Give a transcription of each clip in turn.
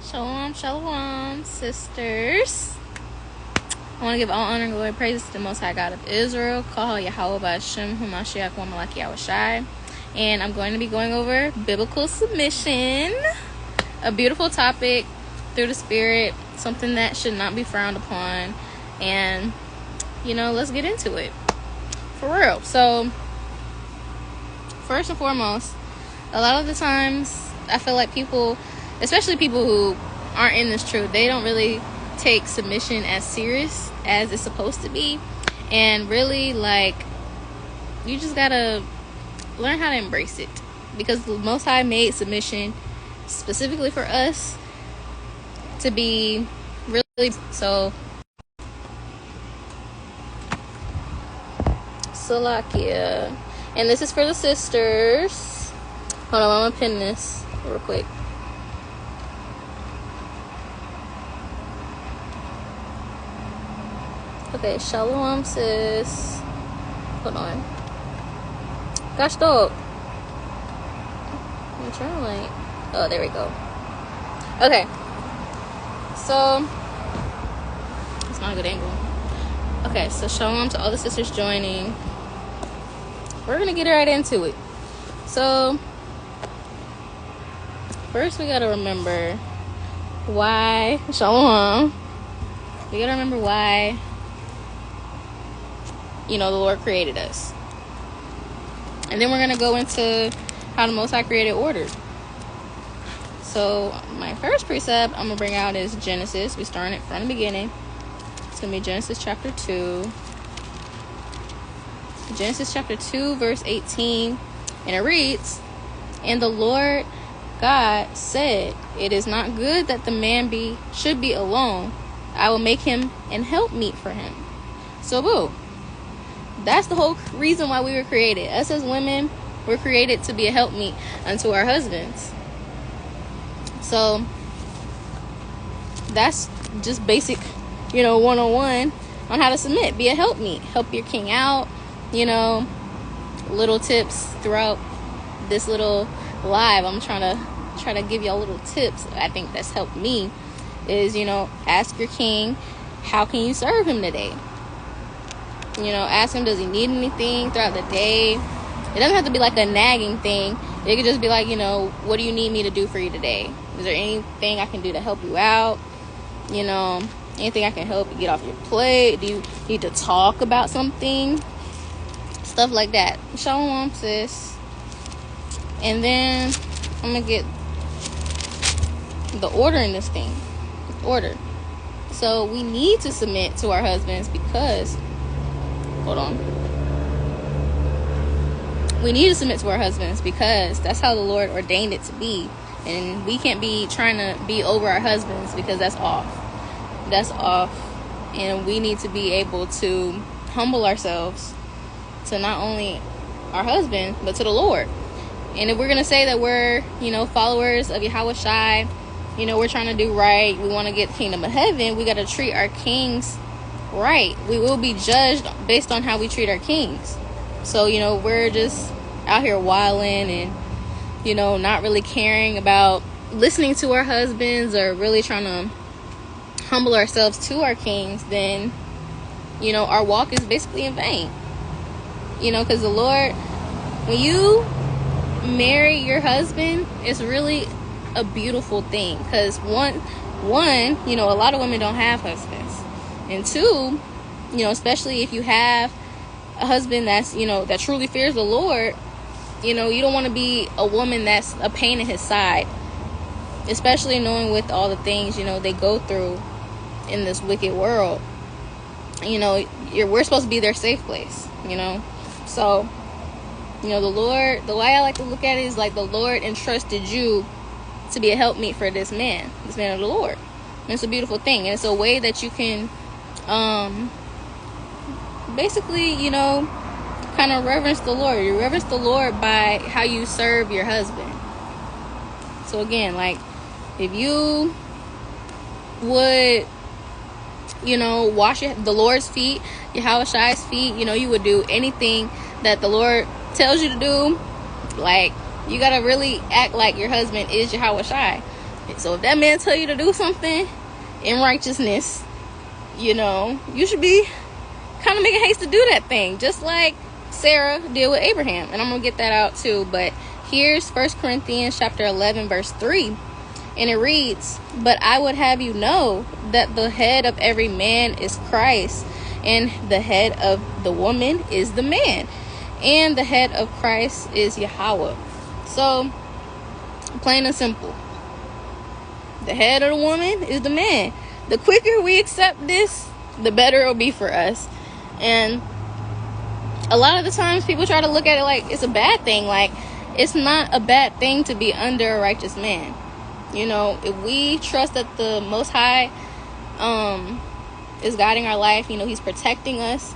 Shalom, shalom, sisters. I want to give all honor and glory and praises to the Most High God of Israel. Call Yahweh Ba'Shem Humashiach wa Malaki Yahweh. And I'm going to be going over biblical submission, a beautiful topic through the Spirit, something that should not be frowned upon. And, let's get into it. For real. So, first and foremost, a lot of the times, I feel like people, especially people who aren't in this truth, they don't really take submission as serious as it's supposed to be. And really, you just gotta learn how to embrace it, because the Most High made submission specifically for us to be really so. Salakia. And this is for the sisters. Hold on, I'm gonna pin this real quick. Okay, shalom, sis. Hold on. Gosh, dog. I'm trying oh, there we go. Okay. So, it's not a good angle. Okay, so shalom to all the sisters joining. We're gonna get right into it. So, first we gotta remember why, shalom. We gotta remember why, the Lord created us. And then we're going to go into how the Most High created order. So, my first precept I'm going to bring out is Genesis. We started from the beginning. It's going to be Genesis chapter 2. Genesis chapter 2, verse 18. And it reads, "And the Lord God said, it is not good that the man should be alone. I will make him an helpmeet for him." So, boo. That's the whole reason why we were created. Us as women, we're created to be a helpmeet unto our husbands. So, that's just basic, 101 on how to submit. Be a helpmeet. Help your king out. Little tips throughout this little live. I'm trying to give y'all little tips. I think that's helped me is, ask your king, how can you serve him today? Ask him, does he need anything throughout the day? It doesn't have to be like a nagging thing. It could just be like, what do you need me to do for you today? Is there anything I can do to help you out? Anything I can help you get off your plate? Do you need to talk about something? Stuff like that. Shalom, sis. And then I'm going to get the order in this thing. Order. So we need to submit to our husbands because... Hold on. We need to submit to our husbands because that's how the Lord ordained it to be. And we can't be trying to be over our husbands because that's off. That's off. And we need to be able to humble ourselves to not only our husband, but to the Lord. And if we're going to say that we're, followers of Yahweh Shai, we're trying to do right, we want to get the kingdom of heaven, we got to treat our kings right. We will be judged based on how we treat our kings. So, we're just out here wilding and, not really caring about listening to our husbands or really trying to humble ourselves to our kings, then, our walk is basically in vain. Because the Lord, when you marry your husband, it's really a beautiful thing. Because one, a lot of women don't have husbands. And two, especially if you have a husband that's, that truly fears the Lord, you don't want to be a woman that's a pain in his side. Especially knowing with all the things, they go through in this wicked world. We're supposed to be their safe place, So, the Lord, the way I like to look at it is like the Lord entrusted you to be a helpmeet for this man of the Lord. And it's a beautiful thing. And it's a way that you can... basically, kind of reverence the Lord. You reverence the Lord by how you serve your husband. So again, if you would, wash the Lord's feet, Yahweh Shai's feet, you would do anything that the Lord tells you to do. You gotta really act like your husband is Yahweh Shai. So if that man tell you to do something in righteousness, you should be kind of making haste to do that thing, just like Sarah did with Abraham. And I'm gonna get that out too. But here's 1 Corinthians chapter 11 verse 3, and it reads, "But I would have you know that the head of every man is Christ, and the head of the woman is the man, and the head of Christ is Yahweh." So plain and simple, the head of the woman is the man. The quicker we accept this, the better it'll be for us. And a lot of the times people try to look at it like it's a bad thing. Like, it's not a bad thing to be under a righteous man. If we trust that the Most High is guiding our life, he's protecting us,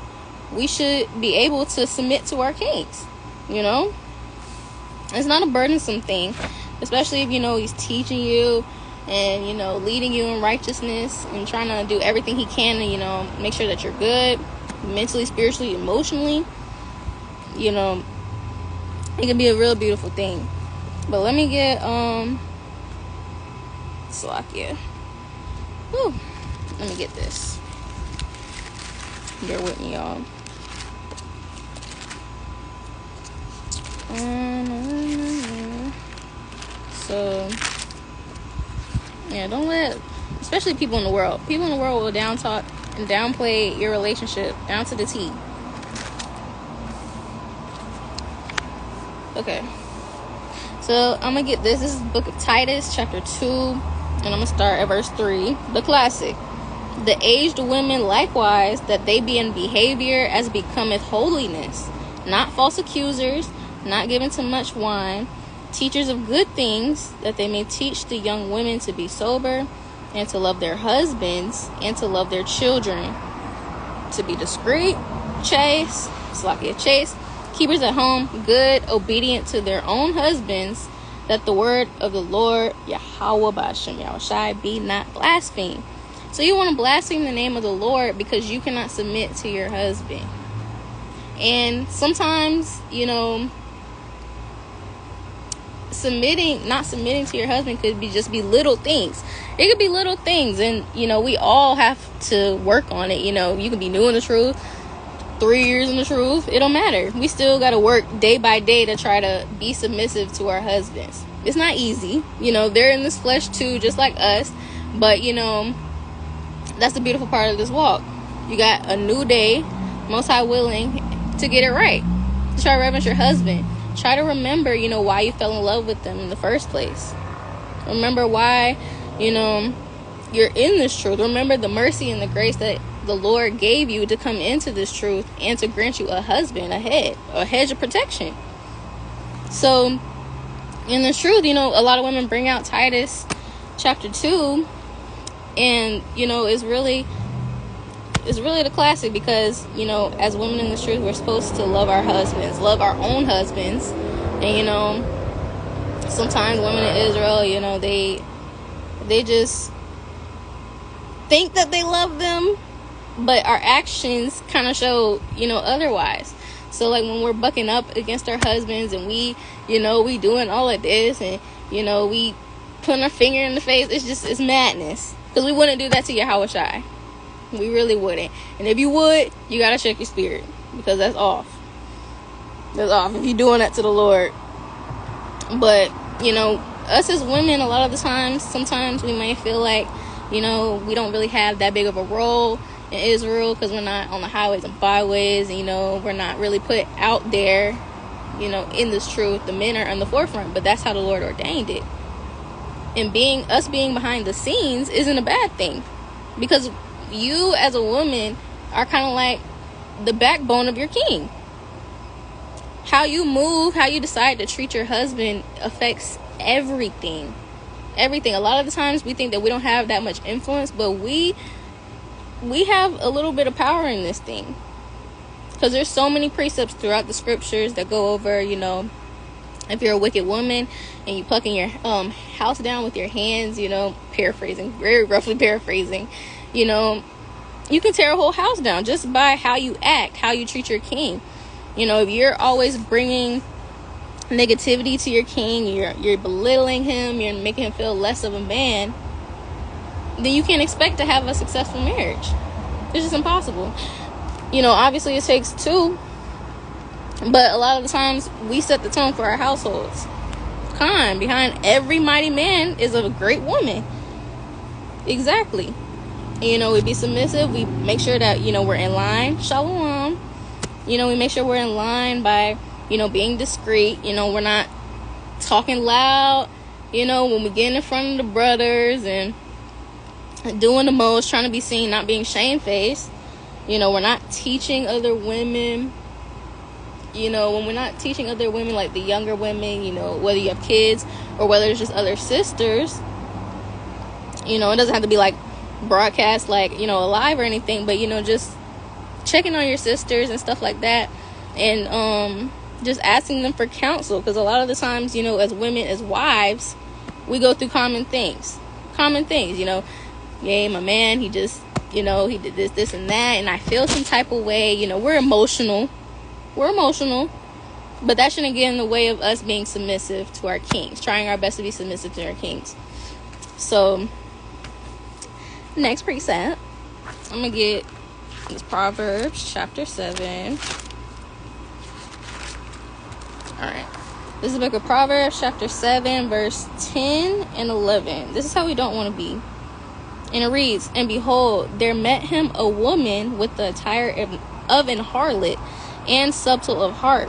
we should be able to submit to our kings. It's not a burdensome thing, especially if he's teaching you and leading you in righteousness and trying to do everything he can to make sure that you're good mentally, spiritually, emotionally. It can be a real beautiful thing. But let me get Slovakia. Whew. Let me get this. Bear with me, y'all. So yeah, don't let, especially people in the world will down talk and downplay your relationship down to the T. Okay, so I'm gonna get this. This is the book of Titus chapter 2, and I'm gonna start at verse 3. The classic: "The aged women likewise, that they be in behavior as becometh holiness, not false accusers, not given to much wine, teachers of good things, that they may teach the young women to be sober, and to love their husbands, and to love their children, to be discreet, chaste, keepers at home, good, obedient to their own husbands, that the word of the Lord Yahweh B'Ashem Yahushai be not blasphemed." So you want to blaspheme the name of the Lord because you cannot submit to your husband. And sometimes, not submitting to your husband could be little things. It could be little things, and we all have to work on it. You can be new in the truth, 3 years in the truth, it don't matter. We still got to work day by day to try to be submissive to our husbands. It's not easy. They're in this flesh too, just like us. But that's the beautiful part of this walk. You got a new day, Most High willing, to get it right. To try to reverence your husband. Try to remember, why you fell in love with them in the first place. Remember why, you're in this truth. Remember the mercy and the grace that the Lord gave you to come into this truth and to grant you a husband, a hedge of protection. So, in the truth, a lot of women bring out Titus chapter 2, and, it's really the classic because, as women in the truth, we're supposed to love our husbands, love our own husbands. And, sometimes women in Israel, they just think that they love them, but our actions kind of show, otherwise. So, like, when we're bucking up against our husbands and we doing all of this and, we putting our finger in the face, it's madness. Because we wouldn't do that to Yahweh Shai. We really wouldn't. And if you would, you got to check your spirit. Because that's off. That's off if you're doing that to the Lord. But, us as women, a lot of the times, sometimes we may feel like, we don't really have that big of a role in Israel because we're not on the highways and byways. And, we're not really put out there, in this truth. The men are in the forefront. But that's how the Lord ordained it. And us being behind the scenes isn't a bad thing. Because you as a woman are kind of like the backbone of your king. How you move, how you decide to treat your husband affects everything. Everything. A lot of the times we think that we don't have that much influence, but we have a little bit of power in this thing. Because there's so many precepts throughout the scriptures that go over, if you're a wicked woman and you plucking your house down with your hands, paraphrasing, very roughly paraphrasing, you can tear a whole house down just by how you act, how you treat your king. If you're always bringing negativity to your king, you're belittling him, you're making him feel less of a man, then you can't expect to have a successful marriage. It's just impossible. Obviously it takes two, but a lot of the times we set the tone for our households. Behind every mighty man is a great woman. Exactly. We be submissive. We make sure that, we're in line. Shalom. We make sure we're in line by, being discreet. We're not talking loud, when we get in front of the brothers and doing the most, trying to be seen, not being shamefaced. We're not teaching other women. When we're not teaching other women, like the younger women, whether you have kids or whether it's just other sisters, it doesn't have to be like broadcast, like, live or anything, but, just checking on your sisters and stuff like that, and just asking them for counsel, because a lot of the times, as women, as wives, we go through common things, my man, he just, he did this and that, and I feel some type of way. We're emotional, but that shouldn't get in the way of us being submissive to our kings, trying our best to be submissive to our kings. So next precept, I'm gonna get this Proverbs chapter 7. Alright, this is the book of Proverbs chapter 7 verse 10 and 11. This is how we don't want to be. And it reads, "And behold, there met him a woman with the attire of an harlot, and subtle of heart.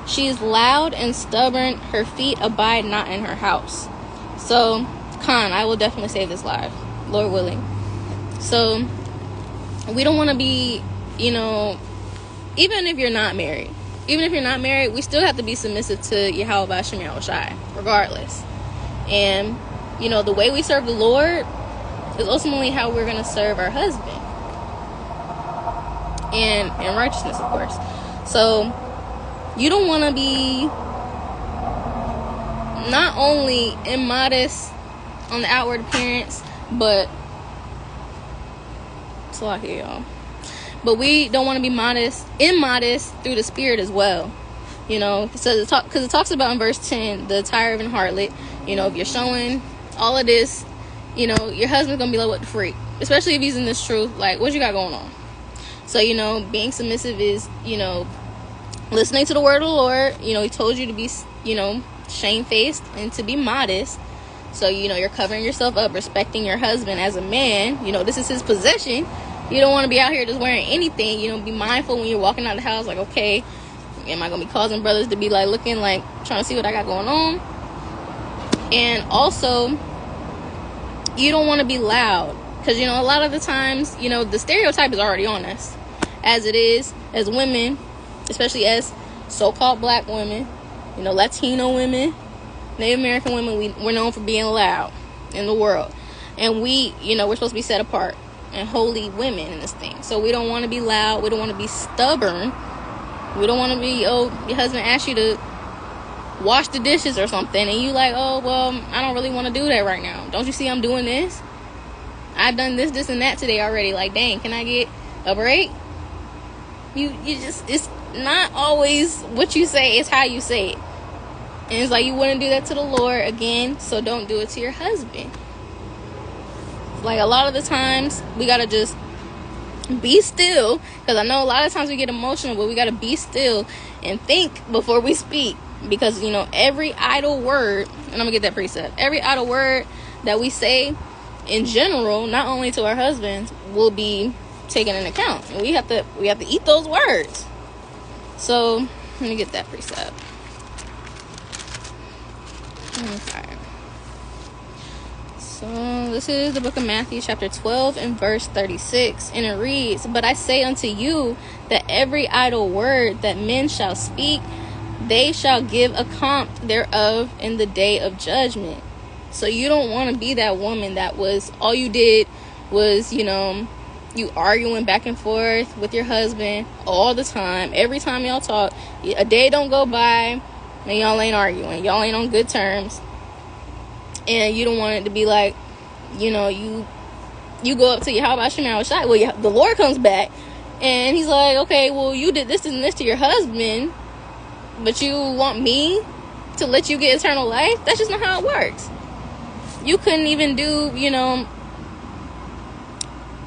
She is loud and stubborn, her feet abide not in her house." So, I will definitely save this live, Lord willing. So, we don't want to be, even if you're not married, we still have to be submissive to Yahweh Bashem Yahushai, regardless. And, the way we serve the Lord is ultimately how we're going to serve our husband. And in righteousness, of course. So, you don't want to be not only immodest on the outward appearance, but but we don't want to be immodest through the spirit as well. Because it talks about in verse 10, the attire of an harlot. If you're showing all of this, your husband's gonna be like, what the freak? Especially if he's in this truth, like, what you got going on? So, being submissive is, listening to the word of the Lord. He told you to be, shamefaced and to be modest. So, you're covering yourself up, respecting your husband as a man. This is his possession. You don't want to be out here just wearing anything. Be mindful when you're walking out the house, like, okay, am I going to be causing brothers to be, like, looking, like, trying to see what I got going on? And also, you don't want to be loud. Because, a lot of the times, the stereotype is already on us. As it is, as women, especially as so-called black women, Latino women, Native American women, we're known for being loud in the world. And we're supposed to be set apart and holy women in this thing. So we don't want to be loud. We don't want to be stubborn. We don't want to be, your husband asks you to wash the dishes or something, and you like, oh, well, I don't really want to do that right now. Don't you see I'm doing this? I've done this, and that today already. Like, dang, can I get a break? You just, it's not always what you say, it's how you say it. And it's like, you wouldn't do that to the Lord again, so don't do it to your husband. Like, a lot of the times, we got to just be still. Because I know a lot of times we get emotional, but we got to be still and think before we speak. Because, every idle word, and I'm going to get that precept, every idle word that we say in general, not only to our husbands, will be taken into account. And we have to eat those words. So, let me get that precept. Okay. So, this is the book of Matthew, chapter 12, and verse 36. And it reads, "But I say unto you that every idle word that men shall speak, they shall give account thereof in the day of judgment." So you don't want to be that woman that was, all you did was, you arguing back and forth with your husband all the time. Every time y'all talk, a day don't go by and y'all ain't arguing. Y'all ain't on good terms. And you don't want it to be like, you go up to Yahweh Shai. Well, the Lord comes back and he's like, okay, well, you did this and this to your husband, but you want me to let you get eternal life. That's just not how it works. You couldn't even do,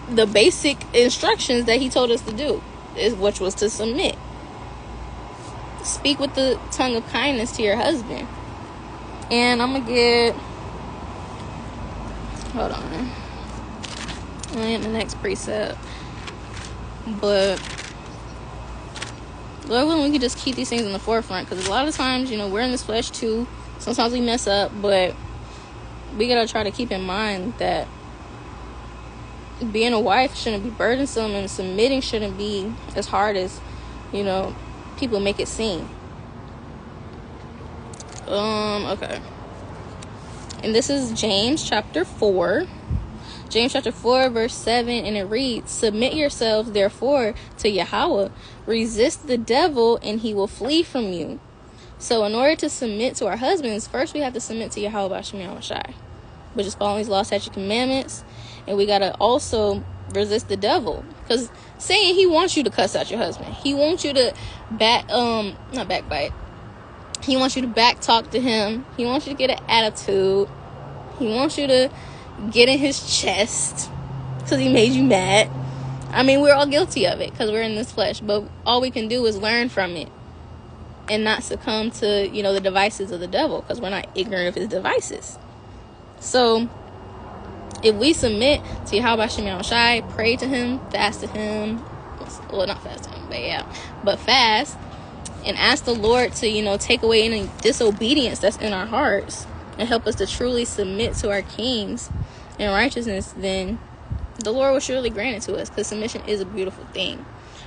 the basic instructions that he told us to do, which was to submit. Speak with the tongue of kindness to your husband. And I'm gonna get, hold on, I'm in the next precept. But Lord willing, we can just keep these things in the forefront, because a lot of times, we're in this flesh too. Sometimes we mess up, but we gotta try to keep in mind that being a wife shouldn't be burdensome, and submitting shouldn't be as hard as people make it seem. Okay. And this is James chapter 4. James chapter 4 verse 7, and it reads, "Submit yourselves therefore to Yahweh, resist the devil and he will flee from you." So in order to submit to our husbands, first we have to submit to Yahweh B'Shem Yahushai, which is following his law, statutes, commandments. And we gotta also resist the devil, because saying he wants you to cuss out your husband, he wants you to not backbite, he wants you to back talk to him, he wants you to get an attitude, he wants you to get in his chest because he made you mad. I mean, we're all guilty of it because we're in this flesh, but all we can do is learn from it and not succumb to the devices of the devil, because we're not ignorant of his devices. So if we submit to Yahweh B'Shem Yahushai, pray to him, fast to him, well, not fast to him, but fast, and ask the Lord to take away any disobedience that's in our hearts and help us to truly submit to our kings in righteousness, then the Lord will surely grant it to us, because submission is a beautiful thing.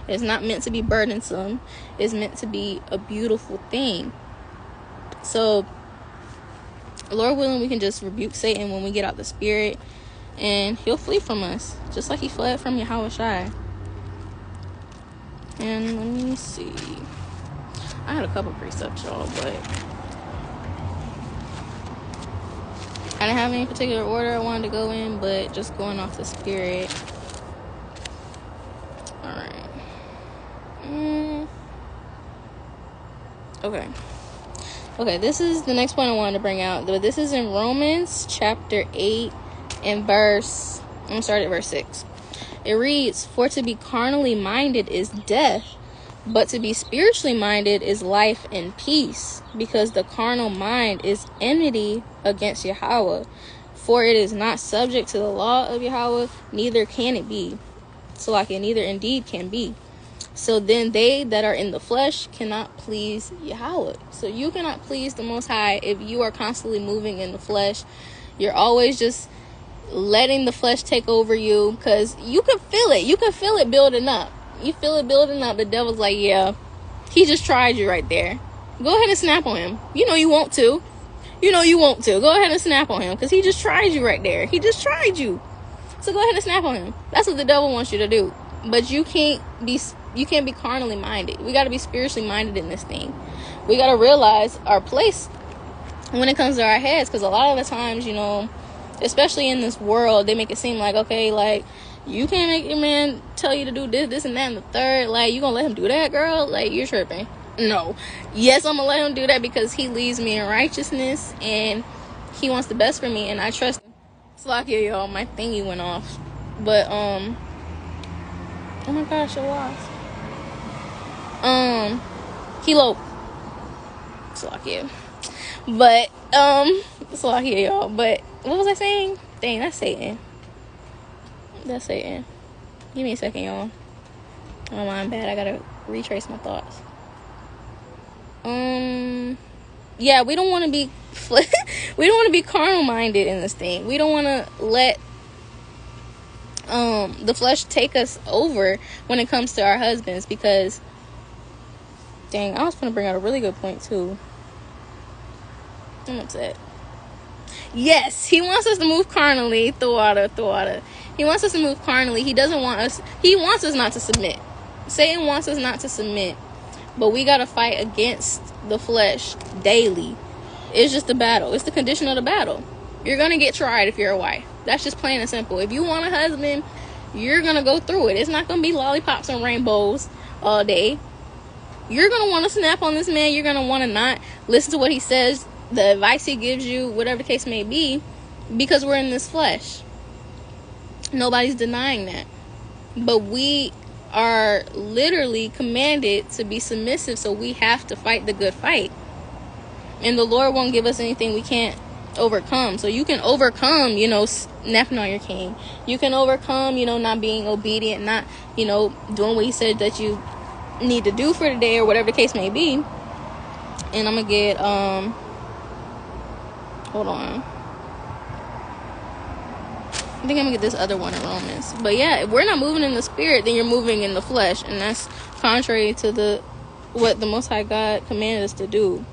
It's not meant to be burdensome. It's meant to be a beautiful thing. So Lord willing, we can just rebuke Satan when we get out the spirit, and he'll flee from us, just like he fled from Yahweh Shai. And let me see. I had a couple precepts, y'all, but I didn't have any particular order I wanted to go in, but just going off the spirit. Alright. Okay, this is the next point I wanted to bring out. This is in Romans chapter 8 and verse 6. It reads, "For to be carnally minded is death, but to be spiritually minded is life and peace, because the carnal mind is enmity against Yahweh, for it is not subject to the law of Yahweh, neither can it be." So like it neither indeed can be. So then they that are in the flesh cannot please Yahweh. So you cannot please the Most High if you are constantly moving in the flesh. You're always just letting the flesh take over you, because you can feel it. You can feel it building up. You feel it building up. The devil's like, yeah, he just tried you right there. Go ahead and snap on him. You know you want to. Go ahead and snap on him, because he just tried you right there. He just tried you. So go ahead and snap on him. That's what the devil wants you to do. But you can't be carnally minded. We got to be spiritually minded in this thing. We got to realize our place when it comes to our heads, because a lot of the times, especially in this world, they make it seem like, okay, like, you can't make your man tell you to do this and that and the third. Like, you gonna let him do that, girl? Like, you're tripping. No. Yes, I'm gonna let him do that because he leads me in righteousness and he wants the best for me, and I trust him. It's like, yeah, y'all, my thingy went off. But, oh my gosh, I lost. Kilo. It's like, yeah. But, it's like, yeah, y'all. But, what was I saying? Dang, that's Satan. Give me a second, y'all. Oh, my bad. I gotta retrace my thoughts. Yeah, we don't want to be we don't want to be carnal minded in this thing. We don't want to let the flesh take us over when it comes to our husbands, because dang, I was gonna bring out a really good point too. I'm upset. Yes, he wants us to move carnally. Thawada. He wants us to move carnally. He wants us not to submit. Satan wants us not to submit. But we got to fight against the flesh daily. It's just a battle. It's the condition of the battle. You're going to get tried if you're a wife. That's just plain and simple. If you want a husband, you're going to go through it. It's not going to be lollipops and rainbows all day. You're going to want to snap on this man. You're going to want to not listen to what he says, the advice he gives you, whatever the case may be, because we're in this flesh. Nobody's denying that. But we are literally commanded to be submissive, so we have to fight the good fight. And the Lord won't give us anything we can't overcome. So you can overcome, snapping on your king. You can overcome, not being obedient, not, doing what he said that you need to do for the day, or whatever the case may be. And I'm gonna get hold on, I think I'm gonna get this other one in Romans. But yeah, if we're not moving in the spirit, then you're moving in the flesh, and that's contrary to what the Most High God commanded us to do.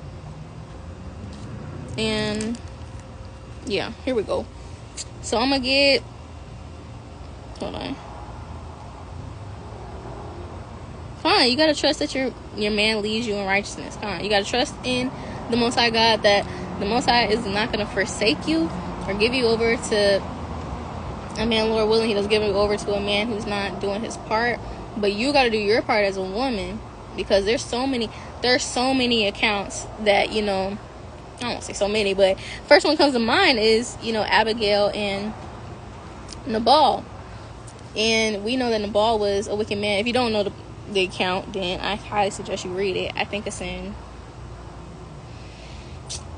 And yeah, here we go. So I'm gonna get, hold on. Fine, you gotta trust that your man leads you in righteousness. Fine, you gotta trust in the Most High God, that the Most High is not gonna forsake you or give you over to a man. Lord willing, he doesn't give you over to a man who's not doing his part. But you gotta do your part as a woman, because there's so many accounts that, I won't say so many, but first one comes to mind is, Abigail and Nabal. And we know that Nabal was a wicked man. If you don't know the account, then I highly suggest you read it. I think it's in,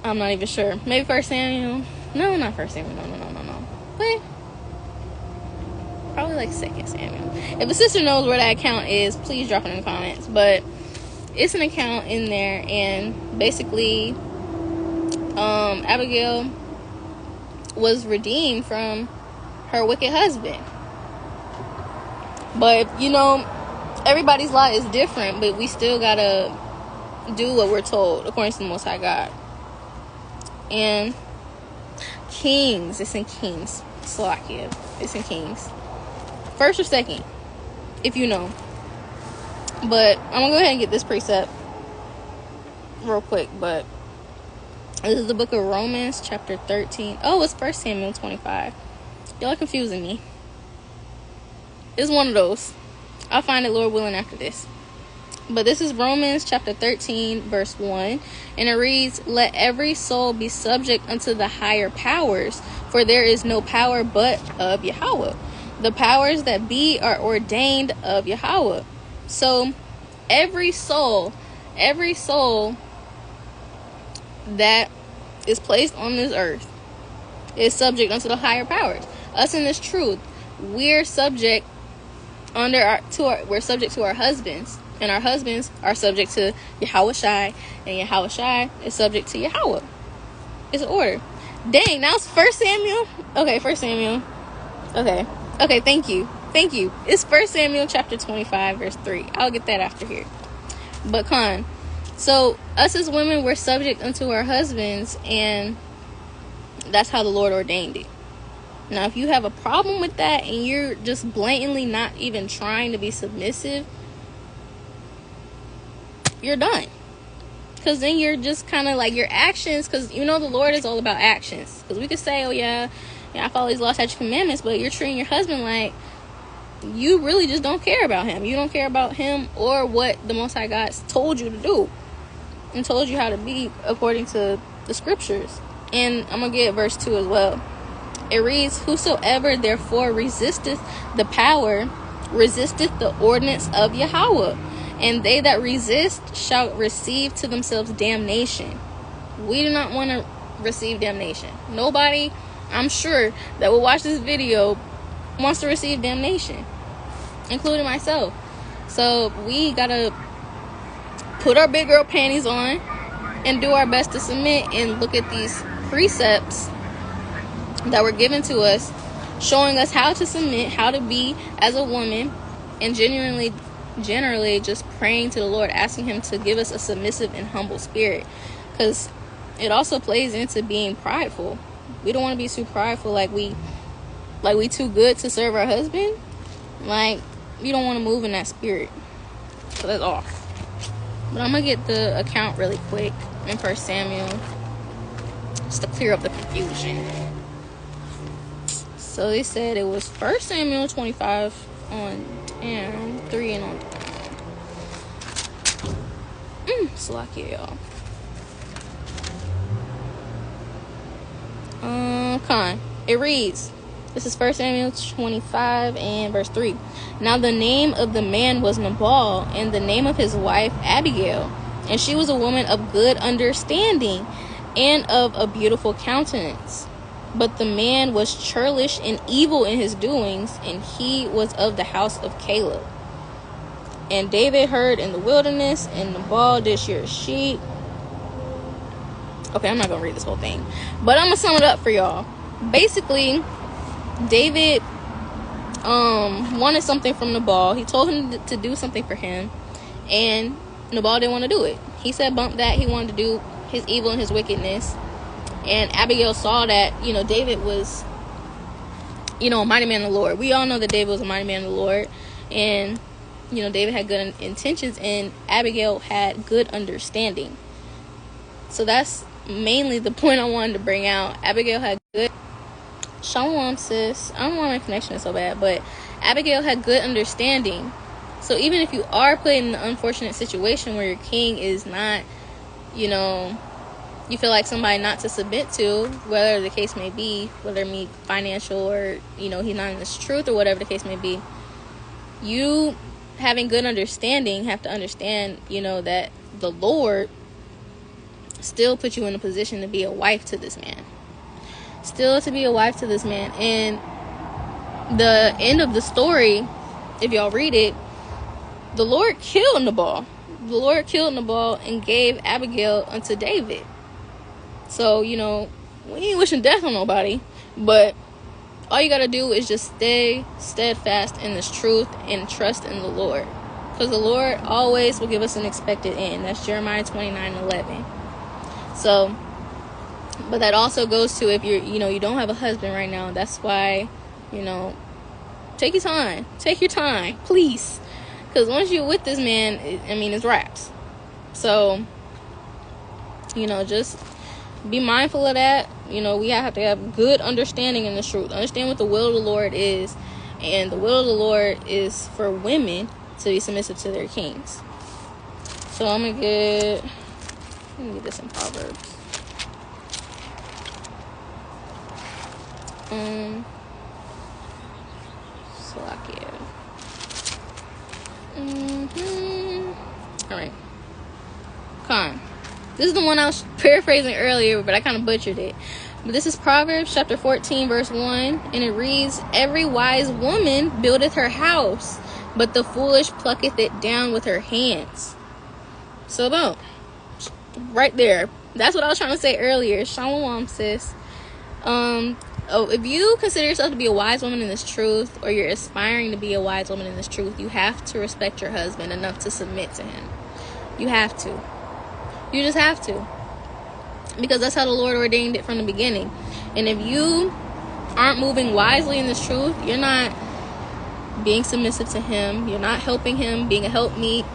I'm not even sure, maybe First Samuel. No, not First Samuel. No. Wait, probably like Second Samuel. If a sister knows where that account is, please drop it in the comments. But it's an account in there, and basically Abigail was redeemed from her wicked husband. But everybody's lot is different, but we still gotta do what we're told according to the Most High God. And Kings, it's in Kings. Slovakia, it's in Kings. First or second, if you know. But I'm gonna go ahead and get this precept real quick. But this is the book of Romans, chapter 13. Oh, it's 1 Samuel 25. Y'all are confusing me. It's one of those. I'll find it, Lord willing, after this. But this is Romans chapter 13, verse 1. And it reads, "Let every soul be subject unto the higher powers, for there is no power but of Yahweh. The powers that be are ordained of Yahweh." So every soul that is placed on this earth is subject unto the higher powers. Us in this truth, we're subject we're subject to our husbands, and our husbands are subject to Yahweh Shai, and Yahweh Shai is subject to Yahweh. It's an order. Dang, now it's 1 Samuel. Okay, 1 Samuel. Okay, thank you. It's 1 Samuel chapter 25, verse 3. I'll get that after here. But so us as women, we're subject unto our husbands, and that's how the Lord ordained it. Now, if you have a problem with that and you're just blatantly not even trying to be submissive, you're done. Because then you're just kind of like your actions, because the Lord is all about actions. Because we could say, oh yeah, I follow these laws, statutes, commandments, but you're treating your husband like you really just don't care about him. You don't care about him or what the Most High God told you to do and told you how to be according to the scriptures. And I'm going to get verse 2 as well. It reads, "Whosoever therefore resisteth the power, resisteth the ordinance of Yahweh, and they that resist shall receive to themselves damnation." We do not want to receive damnation. Nobody, I'm sure, that will watch this video wants to receive damnation, including myself. So we gotta put our big girl panties on and do our best to submit, and look at these precepts that were given to us, showing us how to submit, how to be as a woman, and generally just praying to the Lord, asking him to give us a submissive and humble spirit, because it also plays into being prideful. We don't want to be too prideful, like we too good to serve our husband. Like, we don't want to move in that spirit. So that's off. But I'm gonna get the account really quick in 1 Samuel, just to clear up the confusion. So they said it was 1 Samuel 25 on down, 3 and on down. Salakia, y'all. Con. It reads, this is 1 Samuel 25 and verse 3. Now the name of the man was Nabal, and the name of his wife Abigail. And she was a woman of good understanding and of a beautiful countenance. But the man was churlish and evil in his doings, and he was of the house of Caleb. And David heard in the wilderness, and Nabal did shear sheep. Okay, I'm not going to read this whole thing, but I'm going to sum it up for y'all. Basically, David wanted something from Nabal. He told him to do something for him, and Nabal didn't want to do it. He said bump that. He wanted to do his evil and his wickedness. And Abigail saw that, David was, a mighty man of the Lord. We all know that David was a mighty man of the Lord. And, David had good intentions, and Abigail had good understanding. So that's mainly the point I wanted to bring out. Abigail had good... Shalom, sis. I don't want my connection is so bad, but Abigail had good understanding. So even if you are put in an unfortunate situation where your king is not, you feel like somebody not to submit to, whatever the case may be, whether it be financial or, he's not in this truth or whatever the case may be, you having good understanding have to understand, that the Lord still put you in a position to be a wife to this man. Still to be a wife to this man. And the end of the story, if y'all read it, the Lord killed Nabal. The Lord killed Nabal and gave Abigail unto David. So, we ain't wishing death on nobody, but all you gotta do is just stay steadfast in this truth and trust in the Lord, because the Lord always will give us an expected end. That's Jeremiah 29:11. So, but that also goes to if you're, you don't have a husband right now. That's why, take your time. Take your time, please. Because once you're with this man, it's wraps. So, just be mindful of that. We have to have good understanding in the truth. Understand what the will of the Lord is. And the will of the Lord is for women to be submissive to their kings. So let me get this in Proverbs. Salakia. Alright. Con. This is the one I was paraphrasing earlier, but I kind of butchered it. But this is Proverbs chapter 14, verse 1. And it reads, every wise woman buildeth her house, but the foolish plucketh it down with her hands. So boom. Right there. That's what I was trying to say earlier. Shalom, sis. If you consider yourself to be a wise woman in this truth, or you're aspiring to be a wise woman in this truth, you have to respect your husband enough to submit to him. You have to. You just have to. Because that's how the Lord ordained it from the beginning. And if you aren't moving wisely in this truth, you're not being submissive to him. You're not helping him, being a helpmeet.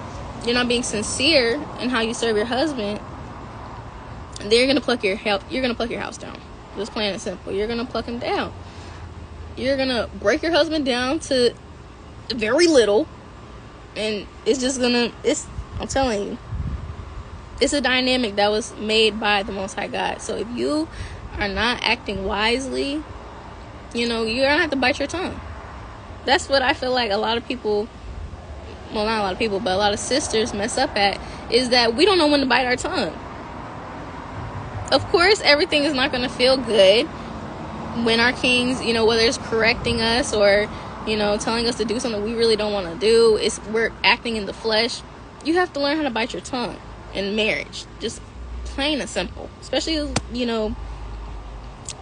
You're not being sincere in how you serve your husband. You're gonna pluck your house down. Just plain and simple. You're gonna pluck him down. You're gonna break your husband down to very little, and I'm telling you, it's a dynamic that was made by the Most High God. So if you are not acting wisely, you're gonna have to bite your tongue. That's what I feel like a lot of people, well, not a lot of people, but a lot of sisters mess up at, is that we don't know when to bite our tongue. Of course, everything is not going to feel good when our kings, whether it's correcting us or, telling us to do something we really don't want to do. We're acting in the flesh. You have to learn how to bite your tongue in marriage. Just plain and simple. Especially,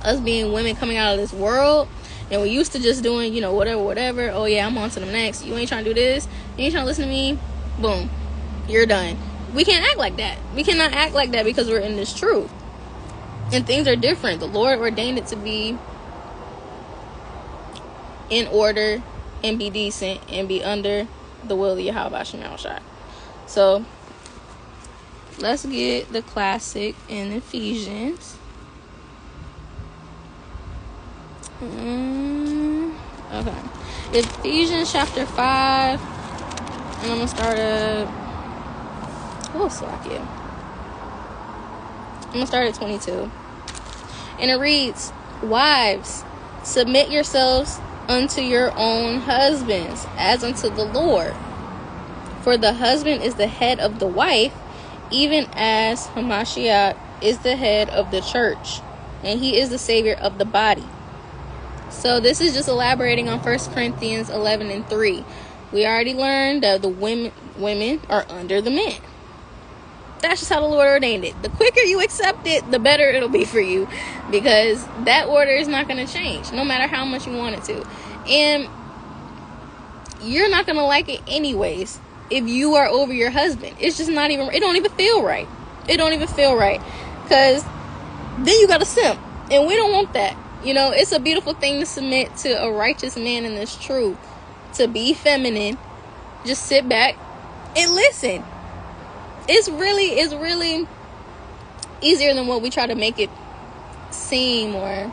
us being women coming out of this world. And we used to just doing, whatever. Oh, yeah, I'm on to the next. You ain't trying to do this. You ain't trying to listen to me. Boom. You're done. We can't act like that. We cannot act like that because we're in this truth. And things are different. The Lord ordained it to be in order and be decent and be under the will of Yahweh Shema Shai. So, let's get the classic in Ephesians. Okay. Ephesians chapter 5. And I'm going to start at Oh, slack you. I'm going to start at 22. And it reads, wives, submit yourselves unto your own husbands, as unto the Lord. For the husband is the head of the wife, even as Hamashiach is the head of the church, and he is the savior of the body. So this is just elaborating on 1 Corinthians 11:3. We already learned that the women are under the men. That's just how the Lord ordained it. The quicker you accept it, the better it'll be for you, because that order is not going to change, no matter how much you want it to. And you're not going to like it anyways if you are over your husband. It's just not even, it don't even feel right. It don't even feel right, because then you got to simp, and we don't want that. You know, it's a beautiful thing to submit to a righteous man in this truth, to be feminine, just sit back and listen. It's really easier than what we try to make it seem, or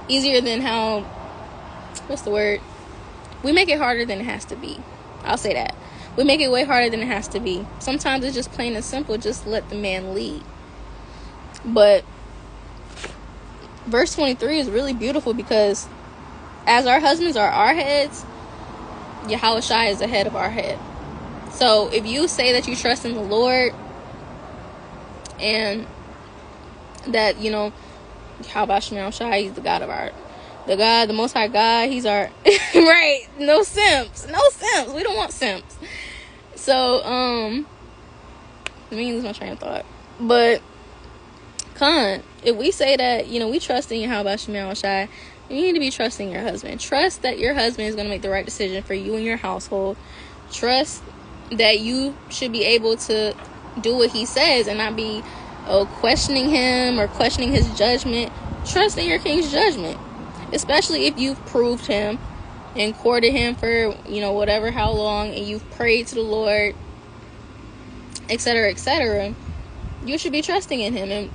easier than how, what's the word? We make it harder than it has to be. I'll say that. We make it way harder than it has to be. Sometimes it's just plain and simple. Just let the man lead. But verse 23 is really beautiful, because as our husbands are our heads, Yahushua is the head of our head. So if you say that you trust in the Lord, and that, you know, Yahushua, he's the God of the Most High God, he's our right. No simps. We don't want simps. So let me lose my train of thought. But if we say that, you know, we trust in Yahushua, you need to be trusting your husband. Trust that your husband is going to make the right decision for you and your household. Trust that you should be able to do what he says and not be questioning him or questioning his judgment. Trust in your king's judgment, especially if you've proved him and courted him for, you know, whatever, how long, and you've prayed to the Lord, etc., etc. You should be trusting in him and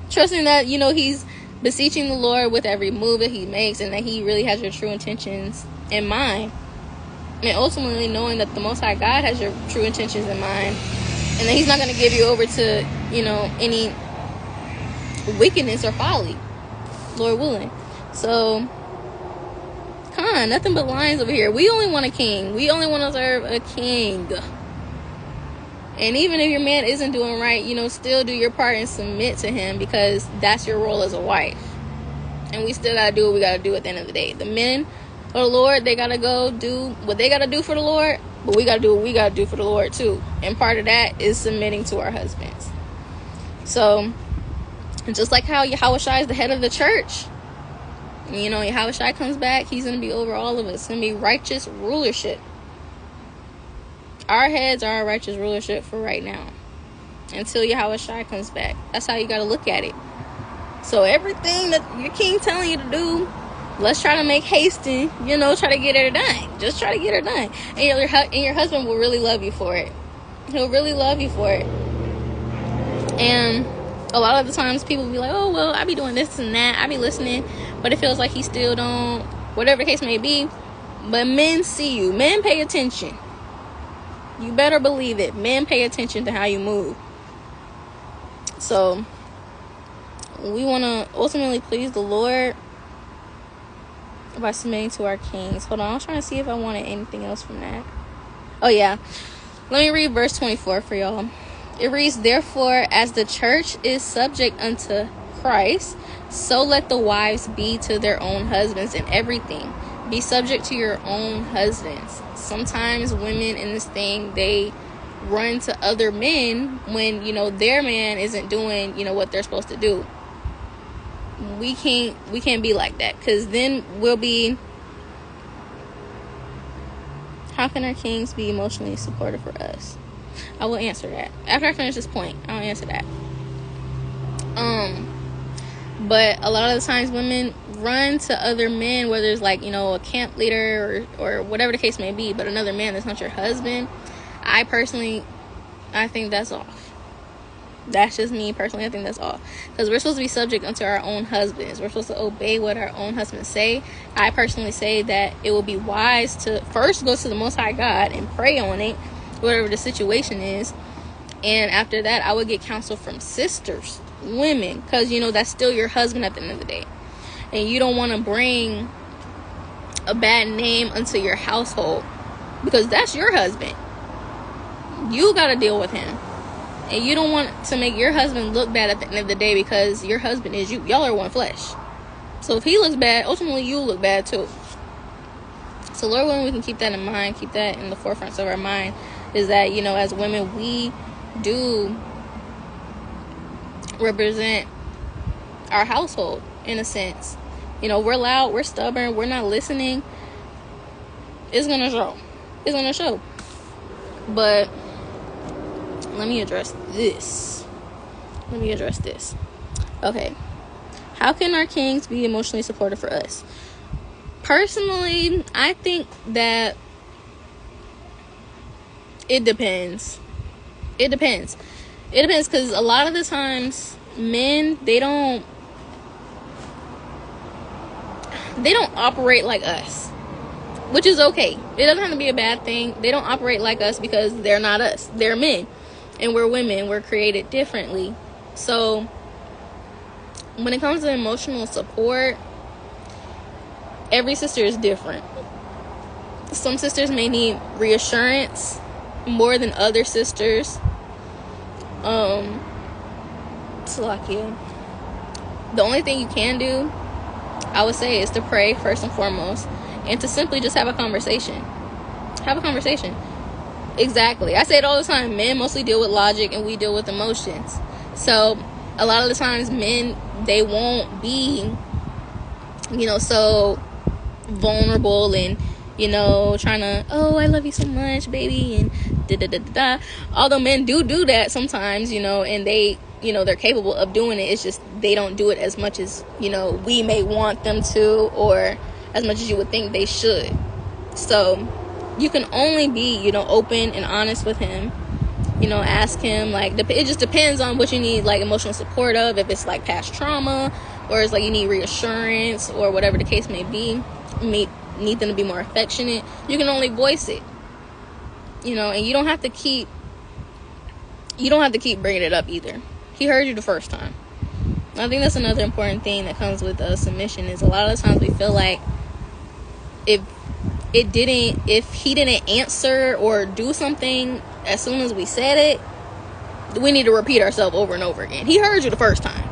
trusting that, you know, he's beseeching the Lord with every move that he makes, and that he really has your true intentions in mind. And ultimately knowing that the Most High God has your true intentions in mind, and that he's not going to give you over to, you know, any wickedness or folly, Lord willing. So, nothing but lines over here. We only want a king. We only want to serve a king. And even if your man isn't doing right, you know, still do your part and submit to him, because that's your role as a wife. And we still got to do what we got to do at the end of the day. The men for the Lord, they got to go do what they got to do for the Lord, but we got to do what we got to do for the Lord too. And part of that is submitting to our husbands. So, and just like how Yahushua is the head of the church, you know, Yahushua comes back, he's going to be over all of us. It's going to be righteous rulership. Our heads are our righteous rulership for right now, until Yahushua comes back. That's how you got to look at it. So everything that your king telling you to do, let's try to make haste and, you know, try to get her done. Just try to get her done. And your husband will really love you for it. He'll really love you for it. And a lot of the times people be like, oh, well, I be doing this and that. I be listening. But it feels like he still don't, whatever the case may be. But men see you. Men pay attention. You better believe it. Men pay attention to how you move. So we want to ultimately please the Lord by submitting to our kings. Hold on, I was trying to see if I wanted anything else from that. Oh yeah, let me read verse 24 for y'all. It reads, therefore, as the church is subject unto Christ, so let the wives be to their own husbands in everything. Be subject to your own husbands. Sometimes women in this thing, they run to other men when, you know, their man isn't doing, you know, what they're supposed to do. We can't be like that, because then we'll be, how can our kings be emotionally supportive for us? I will answer that after I finish this point. I'll answer that. But a lot of the times women run to other men, whether it's like, you know, a camp leader or whatever the case may be, but another man that's not your husband. I think that's off. That's just me personally. I think that's off, because we're supposed to be subject unto our own husbands. We're supposed to obey what our own husbands say. I personally say that it will be wise to first go to the Most High God and pray on it, whatever the situation is. And after that, I would get counsel from sisters, women, because, you know, that's still your husband at the end of the day. And you don't want to bring a bad name into your household, because that's your husband. You got to deal with him. And you don't want to make your husband look bad at the end of the day, because your husband is you. Y'all are one flesh. So if he looks bad, ultimately you look bad too. So Lord willing, we can keep that in mind, keep that in the forefront of our mind, is that, you know, as women, we do represent our household in a sense. You know, we're loud, we're stubborn, we're not listening. It's gonna show. It's gonna show. But let me address this. Okay. How can our kings be emotionally supportive for us? Personally, I think that it depends. It depends because a lot of the times men, they don't operate like us, which is okay. It doesn't have to be a bad thing. They don't operate like us because they're not us. They're men and we're women. We're created differently. So when it comes to emotional support, every sister is different. Some sisters may need reassurance more than other sisters. Salakia. The only thing you can do, I would say, is to pray first and foremost, and to simply just have a conversation. Exactly. I say it all the time. Men mostly deal with logic and we deal with emotions. So a lot of the times men, they won't be, you know, so vulnerable and, you know, trying to, oh, I love you so much, baby, and da-da-da-da-da. Although men do that sometimes, you know, and they, you know, they're capable of doing it. It's just they don't do it as much as, you know, we may want them to, or as much as you would think they should. So you can only be, you know, open and honest with him. You know, ask him, like, it just depends on what you need, like, emotional support of. If it's like past trauma, or it's like you need reassurance, or whatever the case may be, need them to be more affectionate, you can only voice it. You know, and you don't have to keep bringing it up either. He heard you the first time. I think that's another important thing that comes with submission, is a lot of the times we feel like if he didn't answer or do something as soon as we said it, we need to repeat ourselves over and over again. He heard you the first time.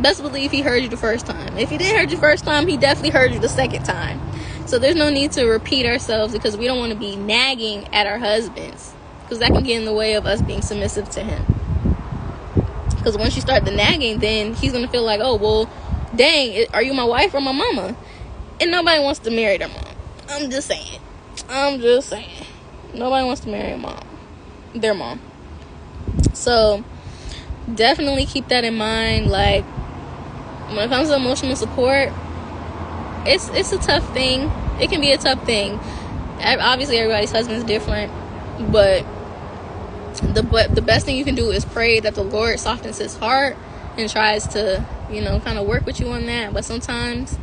Best believe he heard you the first time. If he didn't hear you the first time, he definitely heard you the second time. So there's no need to repeat ourselves, because we don't want to be nagging at our husbands, because that can get in the way of us being submissive to him. Because once you start the nagging, then he's going to feel like, oh, well, dang, are you my wife or my mama? And nobody wants to marry their mom. I'm just saying. Nobody wants to marry their mom. So definitely keep that in mind. Like, when it comes to emotional support, it's a tough thing. It can be a tough thing. Obviously, everybody's husband is different, but the best thing you can do is pray that the Lord softens his heart and tries to, you know, kind of work with you on that. But sometimes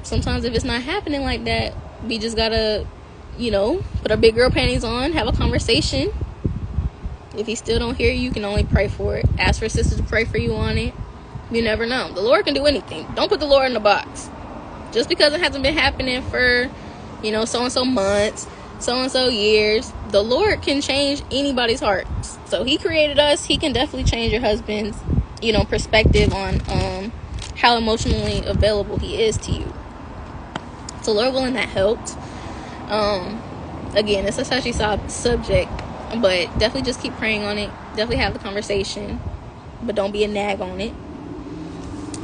if it's not happening like that, we just gotta, you know, put our big girl panties on, have a conversation. If he still don't hear you, you can only pray for it. Ask for sisters to pray for you on it. You never know. The Lord can do anything. Don't put the Lord in the box. Just because it hasn't been happening for, you know, so-and-so months, so-and-so years, the Lord can change anybody's heart. So he created us. He can definitely change your husband's, you know, perspective on how emotionally available he is to you. So Lord willing, that helped. Again, it's a touchy subject, but definitely just keep praying on it. Definitely have the conversation, but don't be a nag on it.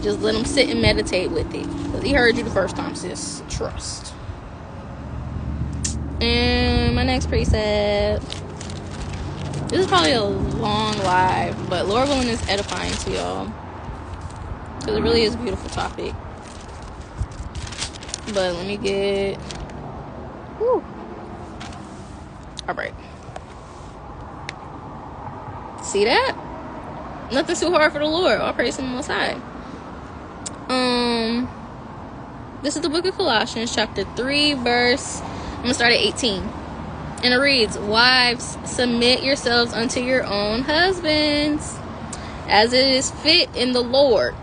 Just let him sit and meditate with it, because he heard you the first time, sis. Trust. And my next precept, this is probably a long live, but Lord willing, is edifying to y'all, because it really is a beautiful topic. But let me get, whew. All right. See that? Nothing's too hard for the Lord. All praise to the Most High. This is the book of Colossians, chapter 3, verse, I'm gonna start at 18. And it reads, wives, submit yourselves unto your own husbands, as it is fit in the Lord.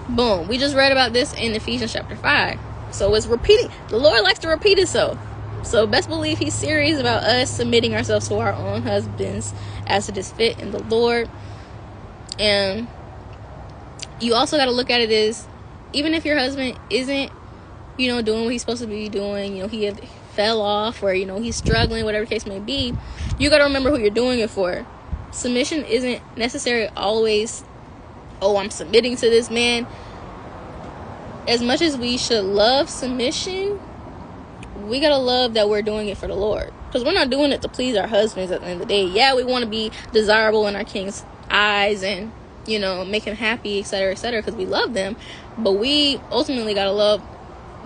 Boom. We just read about this in Ephesians chapter 5. So it's repeating. The Lord likes to repeat itself. So best believe he's serious about us submitting ourselves to our own husbands as it is fit in the Lord. And you also got to look at it as, even if your husband isn't, doing what he's supposed to be doing, he fell off, or, he's struggling, whatever the case may be, you got to remember who you're doing it for. Submission isn't necessarily always, oh, I'm submitting to this man. As much as we should love submission, we gotta love that we're doing it for the Lord, because we're not doing it to please our husbands at the end of the day. Yeah, we want to be desirable in our king's eyes and make him happy, etc., etc., because we love them, but we ultimately gotta love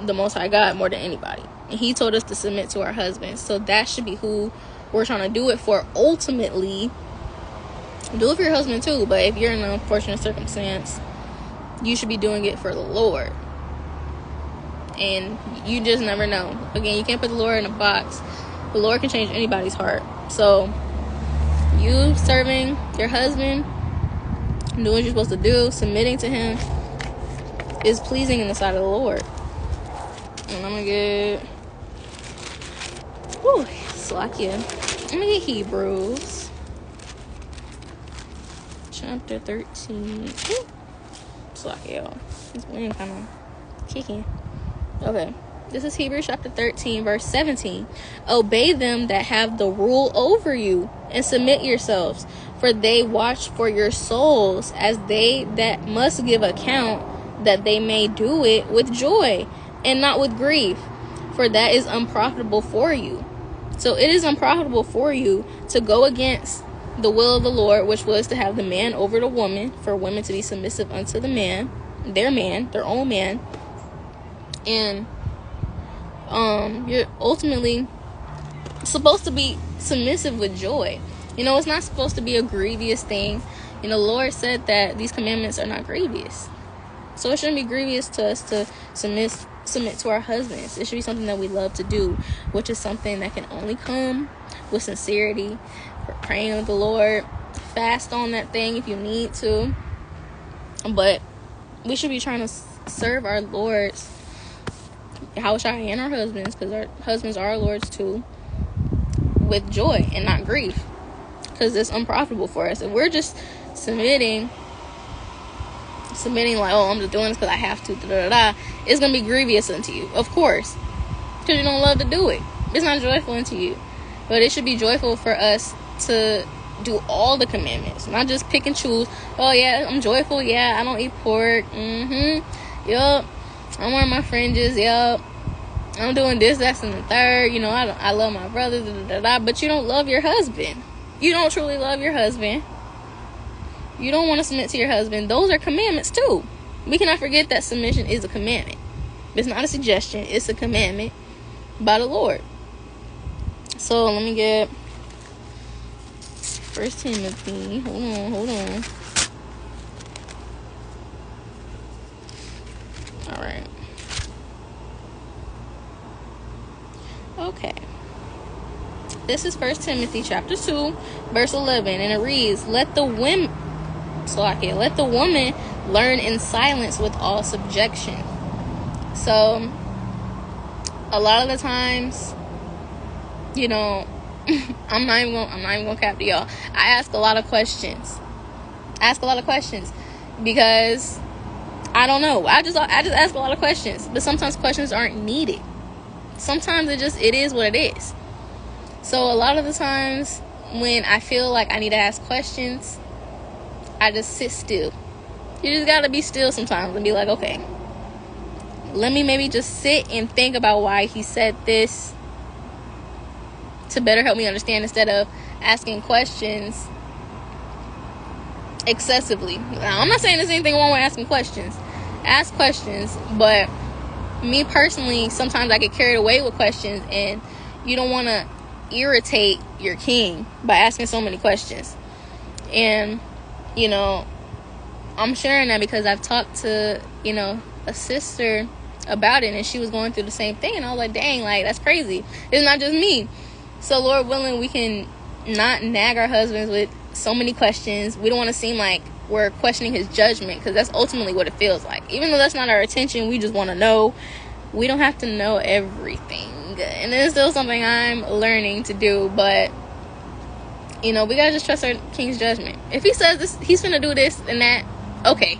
the Most High God more than anybody, and he told us to submit to our husbands. So that should be who we're trying to do it for. Ultimately, do it for your husband too, but if you're in an unfortunate circumstance, you should be doing it for the Lord. And you just never know. Again, you can't put the Lord in a box. The Lord can change anybody's heart. So you serving your husband, doing what you're supposed to do, submitting to him, is pleasing in the sight of the Lord. And I'm gonna get Slakia. I'm gonna get Hebrews chapter 13. Slakia. This wind kind of kicking. Okay, this is Hebrews chapter 13, verse 17. Obey them that have the rule over you, and submit yourselves, for they watch for your souls, as they that must give account, that they may do it with joy, and not with grief, for that is unprofitable for you. So it is unprofitable for you to go against the will of the Lord, which was to have the man over the woman, for women to be submissive unto the man, their own man. And you're ultimately supposed to be submissive with joy. It's not supposed to be a grievous thing. The Lord said that these commandments are not grievous. So it shouldn't be grievous to us to submit to our husbands. It should be something that we love to do, which is something that can only come with sincerity. Praying with the Lord, fast on that thing if you need to. But we should be trying to serve our Lords, Yahushua, and our husbands, because our husbands are our Lords too, with joy and not grief, because it's unprofitable for us. If we're just submitting like, oh, I'm just doing this because I have to, it's gonna be grievous unto you, of course, because you don't love to do it. It's not joyful unto you. But it should be joyful for us to do all the commandments, not just pick and choose. Oh yeah, I'm joyful, yeah, I don't eat pork, yup, I'm wearing my fringes, yup, I'm doing this, that's, and the third, I love my brother, but you don't love your husband. You don't truly love your husband. You don't want to submit to your husband. Those are commandments too. We cannot forget that submission is a commandment. It's not a suggestion, it's a commandment by the Lord. So let me get 1 Timothy. Hold on. Alright. Okay. This is 1 Timothy chapter 2, verse 11, and it reads, Let the woman learn in silence with all subjection. So a lot of the times, I'm not even gonna cap to y'all. I ask a lot of questions. Because I don't know. I just ask a lot of questions. But sometimes questions aren't needed. Sometimes it is what it is. So a lot of the times when I feel like I need to ask questions, I just sit still. You just gotta be still sometimes and be like, okay, let me maybe just sit and think about why he said this, to better help me understand, instead of asking questions excessively. Now, I'm not saying there's anything wrong with asking questions. Ask questions, but me personally, sometimes I get carried away with questions, and you don't want to irritate your king by asking so many questions. And I'm sharing that because I've talked to a sister about it, and she was going through the same thing, and I was like, dang, like, that's crazy. It's not just me. So Lord willing, we can not nag our husbands with so many questions. We don't want to seem like we're questioning his judgment, because that's ultimately what it feels like. Even though that's not our intention, we just want to know. We don't have to know everything. And it's still something I'm learning to do, but we gotta just trust our king's judgment. If he says this, he's gonna do this and that, okay,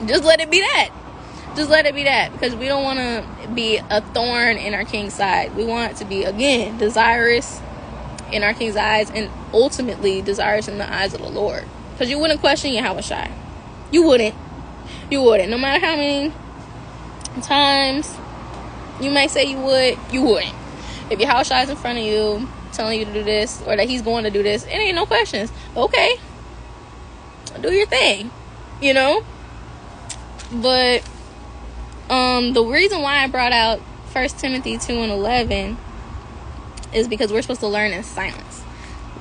just let it be that. Just let it be that, because we don't want to be a thorn in our king's side. We want to be, again, desirous in our king's eyes, and ultimately desirous in the eyes of the Lord. Because you wouldn't question Yahweh Shai. You wouldn't. No matter how many times you might say you would, you wouldn't. If Yahweh Shai is in front of you, telling you to do this, or that he's going to do this, it ain't no questions. Okay, do your thing, But the reason why I brought out 1 Timothy 2:11 is because we're supposed to learn in silence.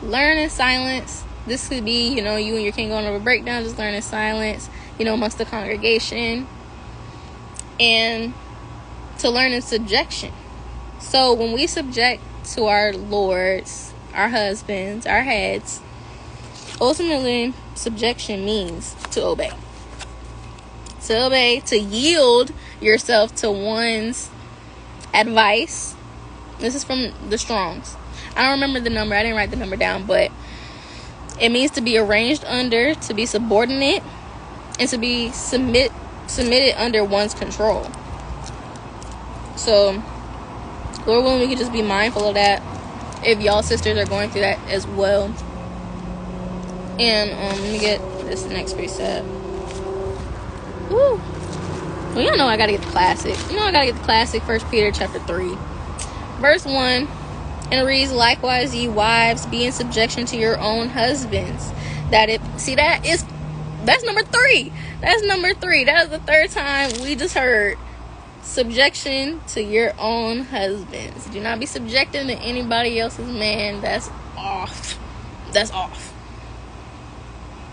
Learn in silence. This could be, you and your king going over breakdown. Just learn in silence, amongst the congregation. And to learn in subjection. So when we subject to our lords, our husbands, our heads, ultimately subjection means to obey. To obey, to yield yourself to one's advice. This is from the Strongs. I don't remember the number. I didn't write the number down, but it means to be arranged under, to be subordinate, and to be submitted under one's control. So, Lord willing, we can just be mindful of that if y'all sisters are going through that as well. And let me get this next precept. Woo. Well, y'all know I gotta get the classic. I gotta get the classic. 1 Peter chapter 3, verse 1. And it reads, likewise, ye wives, be in subjection to your own husbands. That's number 3. That's number 3. That is the third time we just heard subjection to your own husbands. Do not be subjected to anybody else's man. That's off.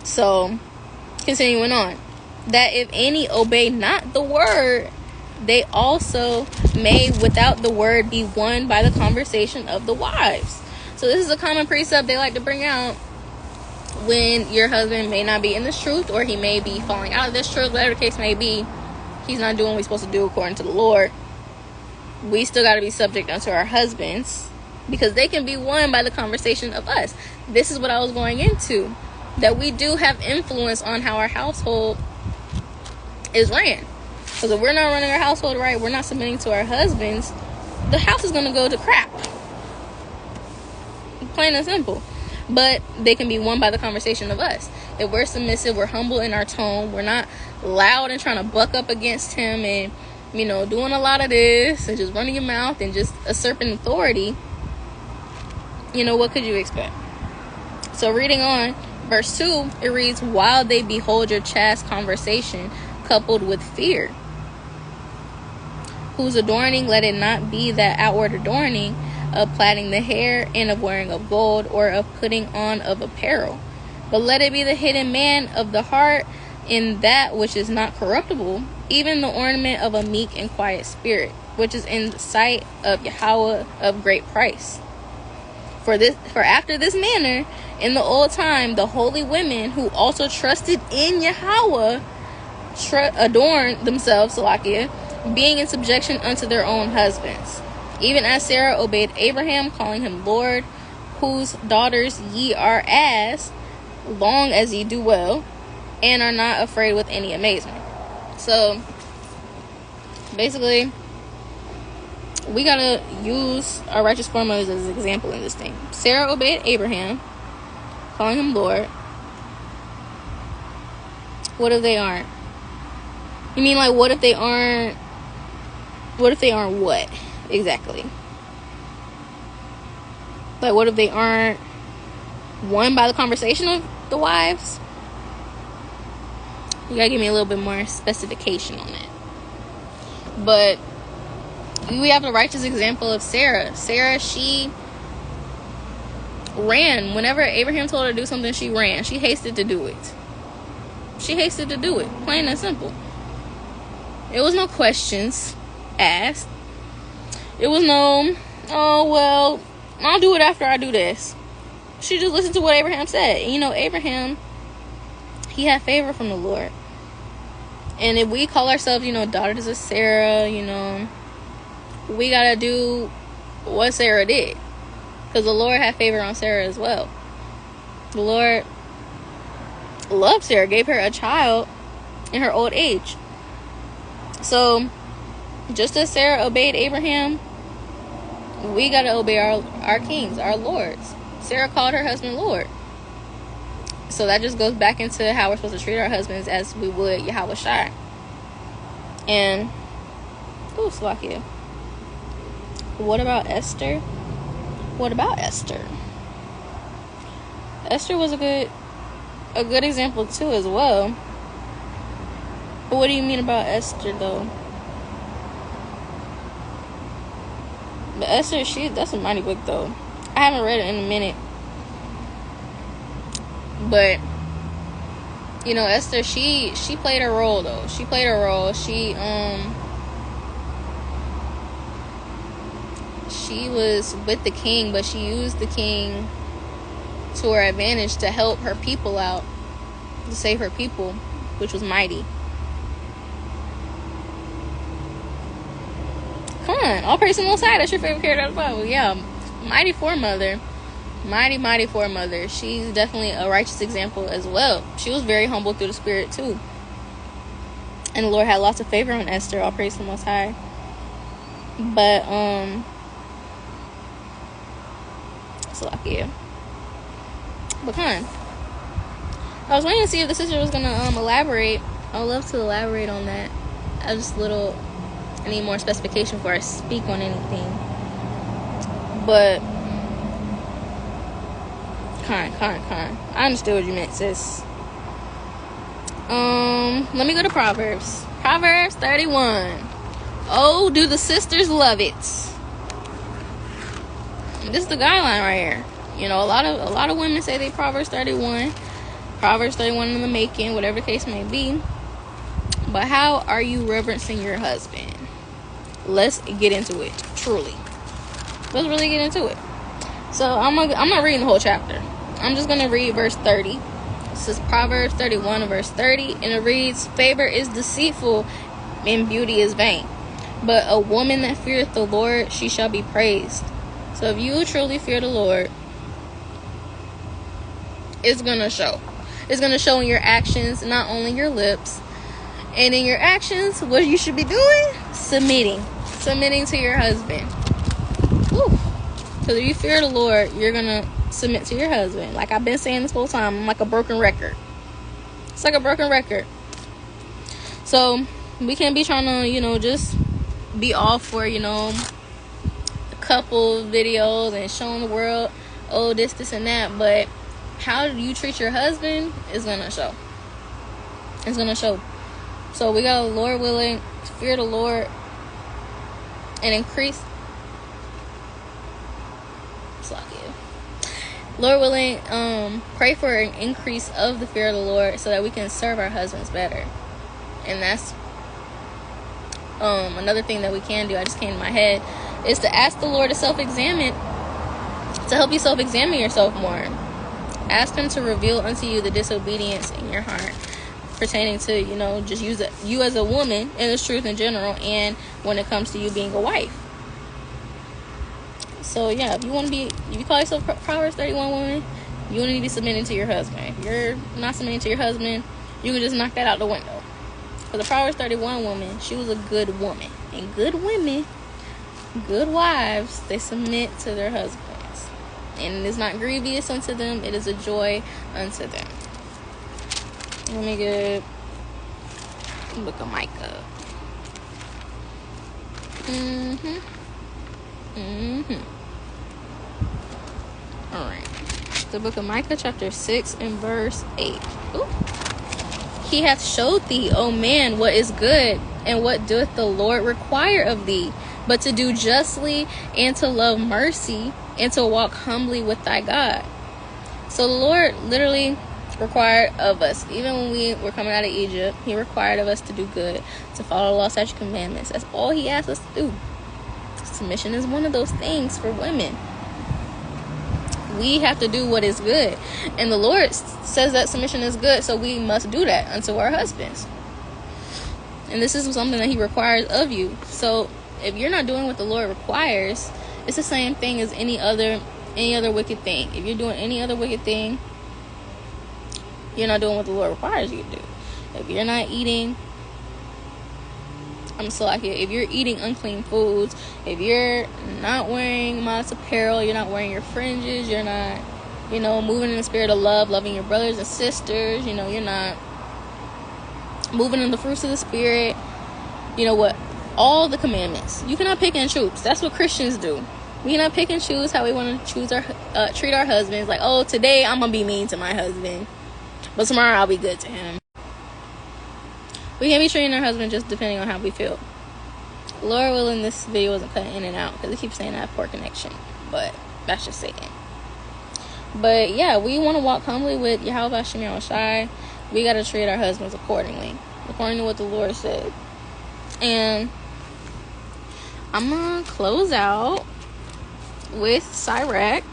So, continuing on. That if any obey not the word, they also may without the word be won by the conversation of the wives. So this is a common precept they like to bring out when your husband may not be in this truth, or he may be falling out of this truth, whatever the case may be. He's not doing what he's supposed to do according to the Lord. We still got to be subject unto our husbands, because they can be won by the conversation of us. This is what I was going into, that we do have influence on how our household is ran. Because if we're not running our household right, we're not submitting to our husbands, the house is going to go to crap. Plain and simple. But they can be won by the conversation of us. If we're submissive, we're humble in our tone, we're not loud and trying to buck up against him and, doing a lot of this and just running your mouth and just usurping authority, what could you expect? So reading on, verse 2, it reads, while they behold your chaste conversation coupled with fear, whose adorning let it not be that outward adorning of plaiting the hair and of wearing of gold or of putting on of apparel, but let it be the hidden man of the heart in that which is not corruptible, even the ornament of a meek and quiet spirit, which is in the sight of Yahweh of great price. For after this manner in the old time the holy women who also trusted in Yahweh adorned themselves, being in subjection unto their own husbands, even as Sarah obeyed Abraham, calling him Lord, whose daughters ye are, as long as ye do well, and are not afraid with any amazement. So basically, we gotta use our righteous foremothers as an example in this thing. Sarah obeyed Abraham, calling him Lord. What if they aren't? You mean, like, what if they aren't what? Exactly. Like, what if they aren't won by the conversation of the wives? You gotta give me a little bit more specification on it. But we have the righteous example of Sarah. Sarah, she ran. Whenever Abraham told her to do something, she ran. She hasted to do it. Plain and simple. There was no questions asked. It was no, oh, well, I'll do it after I do this. She just listened to what Abraham said. And, you know, Abraham, he had favor from the Lord. And if we call ourselves, you know, daughters of Sarah, you know, we got to do what Sarah did. Because the Lord had favor on Sarah as well. The Lord loved Sarah, gave her a child in her old age. So, just as Sarah obeyed Abraham, we got to obey our kings, our lords. Sarah called her husband Lord. So that just goes back into how we're supposed to treat our husbands as we would Yahweh Shai. And, Slakia. What about Esther? What about Esther? Esther was a good example too as well. But what do you mean about Esther though? But Esther, that's a mighty book though. I haven't read it in a minute. But you know, Esther, she played a role though. She played a role. She was with the king, but she used the king to her advantage to help her people out, to save her people, which was mighty. Come on, all praise to the Most High. That's your favorite character of the Bible. Yeah, mighty foremother. Mighty foremother. She's definitely a righteous example as well. She was very humble through the Spirit too. And the Lord had lots of favor on Esther. All praise to the Most High. But, Salakia. But come on. I was waiting to see if the sister was going to elaborate. I would love to elaborate on that. I need more specification before I speak on anything. But, Con. I understood what you meant, sis. Let me go to Proverbs. Proverbs 31. Oh, do the sisters love it? This is the guideline right here. You know, a lot of women say they Proverbs 31. Proverbs 31 in the making, whatever the case may be. But how are you reverencing your husband? Let's get into it. Truly. Let's really get into it. So I'm not reading the whole chapter. I'm just gonna read verse 30. This is Proverbs 31 verse 30, and it reads, "Favor is deceitful, and beauty is vain. But a woman that feareth the Lord, she shall be praised." So if you truly fear the Lord, it's gonna show. It's gonna show in your actions, not only your lips. And in your actions, what you should be doing? Submitting to your husband. Because if you fear the Lord, you're gonna submit to your husband. Like I've been saying this whole time, I'm like a broken record. It's like a broken record. So we can't be trying to, you know, just be all for, you know, couple videos and showing the world, oh, this and that. But how you treat your husband is gonna show. It's gonna show. So we got, Lord willing, fear the Lord and increase. Lord willing, pray for an increase of the fear of the Lord so that we can serve our husbands better. And that's another thing that we can do. I just came to my head is to ask the Lord to self-examine, to help you self-examine yourself more. Ask Him to reveal unto you the disobedience in your heart pertaining to, you know, just you as a woman and the truth in general, and when it comes to you being a wife. So yeah, if you call yourself Proverbs 31 woman, you need to be submitting to your husband. If you're not submitting to your husband, you can just knock that out the window. For the Proverbs 31 woman, she was a good woman. And good women, good wives, they submit to their husbands. And it is not grievous unto them, it is a joy unto them. Let me get Book of Micah. Alright. The Book of Micah, chapter 6 and verse 8. Ooh. He hath showed thee, O man, what is good, and what doeth the Lord require of thee, but to do justly, and to love mercy, and to walk humbly with thy God. So the Lord literally required of us, even when we were coming out of Egypt, He required of us to do good, to follow the law, statutes, commandments. That's all He asked us to do. submission is one of those things for women. We have to do what is good, and the Lord says that submission is good, so we must do that unto our husbands. And this is something that he requires of you. So if you're not doing what the Lord requires, it's the same thing as any other wicked thing. If you're doing any other wicked thing, you're not doing what the Lord requires you to do. If you're not eating, if you're eating unclean foods, if you're not wearing modest apparel, you're not wearing your fringes, you're not, moving in the spirit of love, loving your brothers and sisters, you're not moving in the fruits of the spirit, all the commandments. You cannot pick and choose. That's what Christians do. We cannot pick and choose how we want to treat our husbands. Like, oh, today I'm gonna be mean to my husband, but tomorrow I'll be good to him. We can't be treating our husband just depending on how we feel. Lord willing, this video wasn't cut in and out because it keeps saying I have poor connection, but that's just saying. But yeah, we want to walk humbly with Yahweh Hashem Yahushai. We got to treat our husbands according to what the Lord said. And I'm going to close out with Sirach.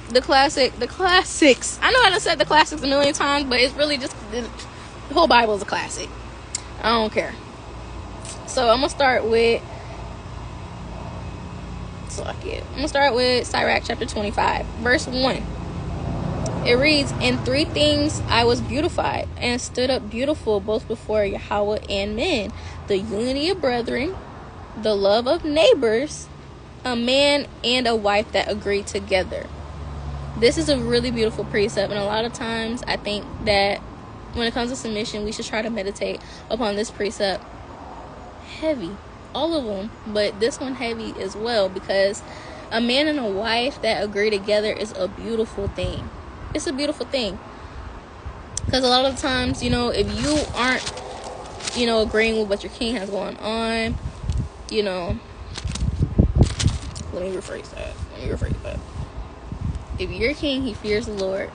The classics. I know I done said the classics a million times, but it's really just, the whole Bible is a classic. I don't care. So I'm going to start with Sirach chapter 25, verse 1. It reads, "In 3 things I was beautified, and stood up beautiful both before Yahweh and men: the unity of brethren, the love of neighbors, a man and a wife that agree together." This is a really beautiful precept, and a lot of times I think that when it comes to submission, we should try to meditate upon this precept heavy. All of them, but this one heavy as well, because a man and a wife that agree together is a beautiful thing. It's a beautiful thing. Because a lot of times, if you aren't, agreeing with what your king has going on, let me rephrase that. If your king, he fears the Lord,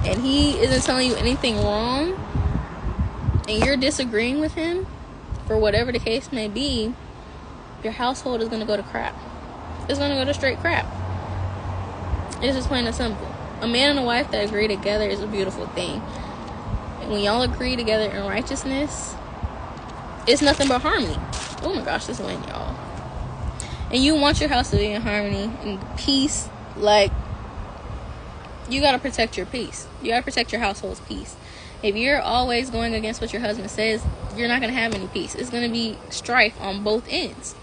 and he isn't telling you anything wrong, and you're disagreeing with him, for whatever the case may be, your household is going to go to crap. It's going to go to straight crap. It's just plain and simple. A man and a wife that agree together is a beautiful thing. And when y'all agree together in righteousness, it's nothing but harmony. Oh my gosh, this wind, y'all. And you want your house to be in harmony and peace. Like, you got to protect your peace. You got to protect your household's peace. If you're always going against what your husband says, you're not going to have any peace. It's going to be strife on both ends.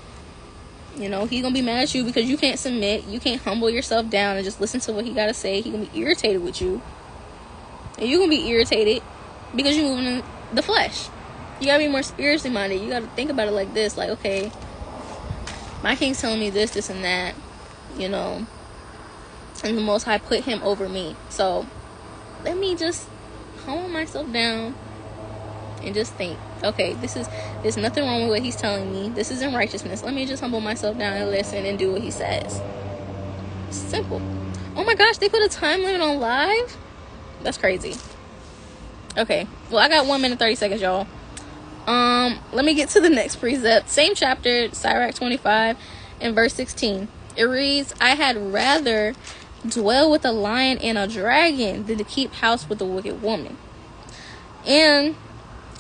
He's going to be mad at you because you can't submit. You can't humble yourself down and just listen to what he got to say. He's going to be irritated with you. And you're going to be irritated because you're moving in the flesh. You got to be more spiritually minded. You got to think about it like this. Like, okay, my king's telling me this, and that, and the Most High put him over me. So let me just humble myself down and just think, okay, there's nothing wrong with what he's telling me. This is in righteousness. Let me just humble myself down and listen and do what he says. Simple. Oh my gosh, they put a time limit on live? That's crazy. Okay, well, I got 1 minute 30 seconds, y'all. Let me get to the next precept. Same chapter, Sirach 25 and verse 16. It reads, "I had rather dwell with a lion and a dragon than to keep house with a wicked woman." And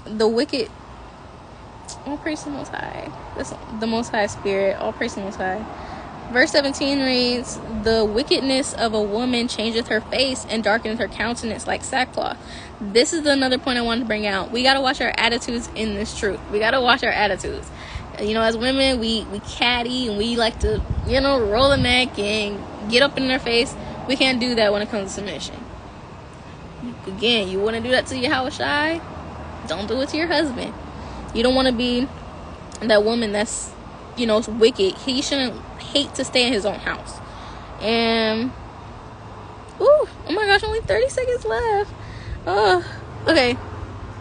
the wicked, all praise the Most High. That's the Most High Spirit. All praise the Most High. Verse 17 reads, "The wickedness of a woman changeth her face and darkeneth her countenance like sackcloth." This is another point I wanted to bring out. We got to watch our attitudes in this truth. We got to watch our attitudes. As women, we catty and we like to, roll the neck and get up in their face. We can't do that when it comes to submission. Again, you want to do that to Yahweh Shai? Don't do it to your husband. You don't want to be that woman that's, wicked. He shouldn't hate to stay in his own house. And, oh my gosh, only 30 seconds left. Oh, okay.